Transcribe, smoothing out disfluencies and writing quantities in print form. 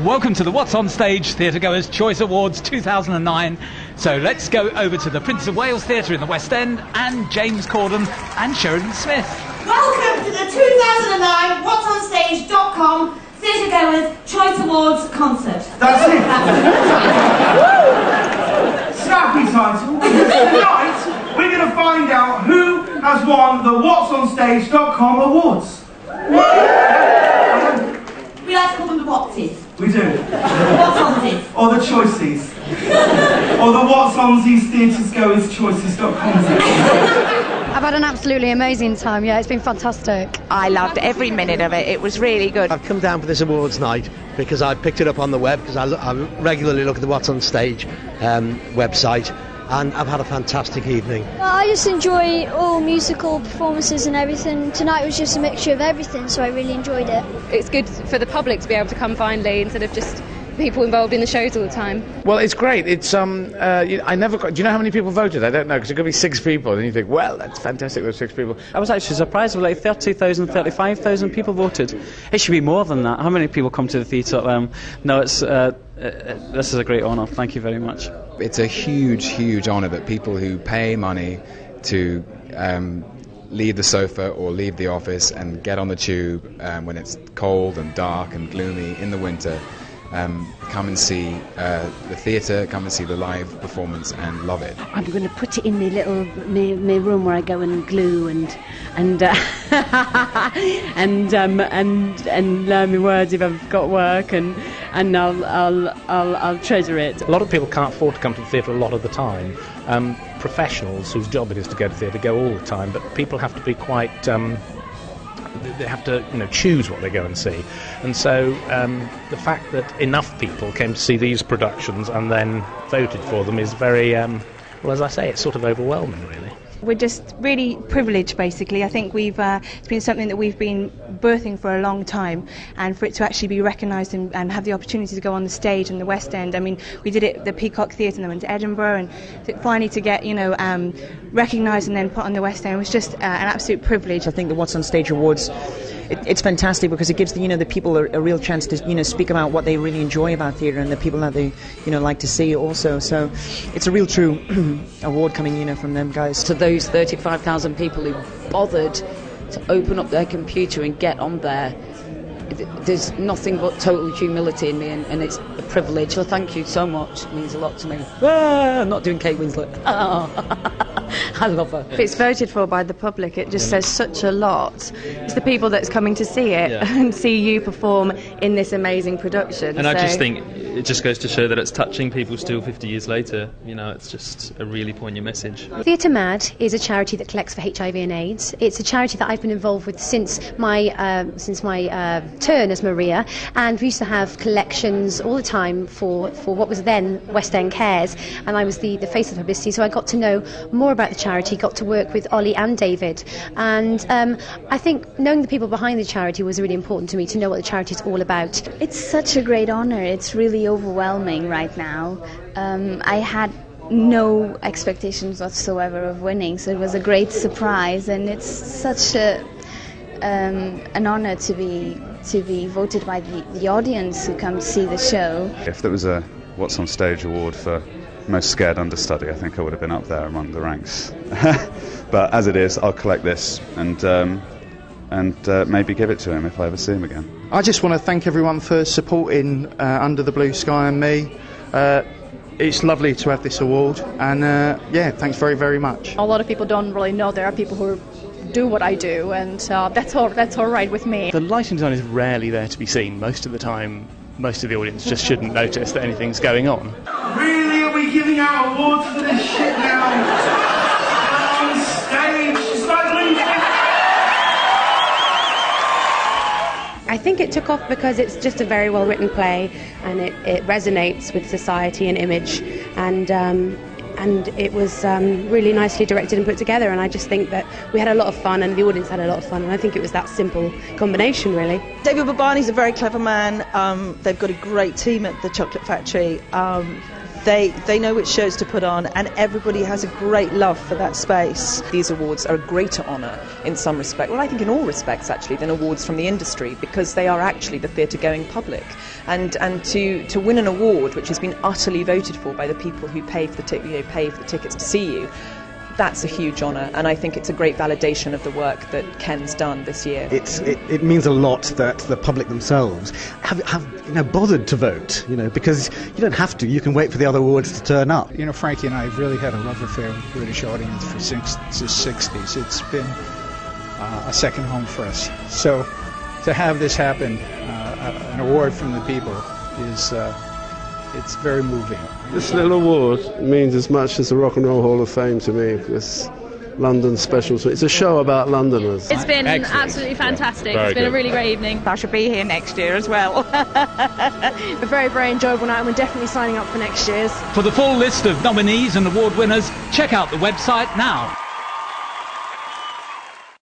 Welcome to the What's on Stage Theatregoers Choice Awards 2009. So let's go over to the Prince of Wales Theatre in the West End and James Corden and Sheridan Smith. Welcome to the 2009 whatsonstage.com Theatregoers Choice Awards Concert. That's it. Snappy title. Tonight, we're going to find out who has won the whatsonstage.com awards. We like to call them the Whatsies. We do. Whatsonsies. Or the Choices. Or the Whatsonsies Theatregoers Choices.com. I've had an absolutely amazing time, yeah, it's been fantastic. I loved every minute of it, it was really good. I've come down for this awards night because I picked it up on the web, because I regularly look at the What's on Stage website, and I've had a fantastic evening. Well, I just enjoy all musical performances and everything. Tonight was just a mixture of everything, so I really enjoyed it. It's good for the public to be able to come finally instead of just people involved in the shows all the time. Well, it's great. It's I never got. Do you know how many people voted? I don't know, because it could be 6 people, and you think, well, that's fantastic. There's 6 people. I was actually surprised. Like 30,000, 35,000 people voted. It should be more than that. How many people come to the theatre? No, it's this is a great honour. Thank you very much. It's a huge honour that people who pay money to leave the sofa or leave the office and get on the tube when it's cold and dark and gloomy in the winter. Come and see the theatre, come and see the live performance and love it. I'm going to put it in my little my room where I go and glue and learn my words if I've got work, and I'll treasure it. A lot of people can't afford to come to the theatre a lot of the time. Professionals whose job it is to go to theatre go all the time, but people have to be quite. They have to, choose what they go and see, and so the fact that enough people came to see these productions and then voted for them is very, well, as I say, it's sort of overwhelming, really. We're just really privileged, basically. I think it's been something that we've been birthing for a long time, and for it to actually be recognised and have the opportunity to go on the stage in the West End. I mean, we did it at the Peacock Theatre and then went to Edinburgh, and finally to get, recognised and then put on the West End was just an absolute privilege. I think the What's on Stage Awards, it's fantastic because it gives the people a real chance to speak about what they really enjoy about theatre and the people that they like to see also. So it's a real true award coming from them guys. To those 35,000 people who bothered to open up their computer and get on there, there's nothing but total humility in me, and it's a privilege. So thank you so much. It means a lot to me. I'm not doing Kate Winslet. I love her. If it's voted for by the public, it just says such a lot. It's the people that's coming to see it and see you perform in this amazing production. And I just think it just goes to show that it's touching people still 50 years later. It's just a really poignant message. Theatre Mad is a charity that collects for HIV and AIDS. It's a charity that I've been involved with since my turn as Maria, and we used to have collections all the time for what was then West End Cares, and I was the face of the publicity, so I got to know more about the charity, got to work with Ollie and David, and I think knowing the people behind the charity was really important to me, to know what the charity is all about. It's such a great honour. It's really overwhelming right now. I had no expectations whatsoever of winning, so it was a great surprise, and it's such an honour to be voted by the audience who come to see the show. If there was a What's on Stage award for most scared understudy, I think I would have been up there among the ranks. But as it is, I'll collect this and maybe give it to him if I ever see him again. I just want to thank everyone for supporting Under the Blue Sky and me. It's lovely to have this award, and thanks very, very much. A lot of people don't really know there are people who do what I do, and that's all right with me. The lighting design is rarely there to be seen. Most of the time, most of the audience just shouldn't notice that anything's going on. Really? Are we giving out awards for this shit now? On stage? It's like I think it took off because it's just a very well written play, and it resonates with society and image, and it was really nicely directed and put together, and I just think that we had a lot of fun and the audience had a lot of fun, and I think it was that simple combination, really. David Babani's a very clever man. They've got a great team at the Chocolate Factory. They know which shows to put on, and everybody has a great love for that space. These awards are a greater honour in some respect, well I think in all respects actually, than awards from the industry, because they are actually the theatre-going public. And to win an award which has been utterly voted for by the people who pay for the tickets to see you, that's a huge honour, and I think it's a great validation of the work that Ken's done this year. It means a lot that the public themselves have bothered to vote, because you don't have to. You can wait for the other awards to turn up. Frankie and I have really had a love affair with the British audience for since the 60s. It's been a second home for us. So to have this happen, an award from the people, is it's very moving. This little award means as much as the Rock and Roll Hall of Fame to me. It's London special. It's a show about Londoners. It's been absolutely fantastic. It's been a really great evening. I should be here next year as well. A very, very enjoyable night, and we're definitely signing up for next year's. For the full list of nominees and award winners, check out the website now.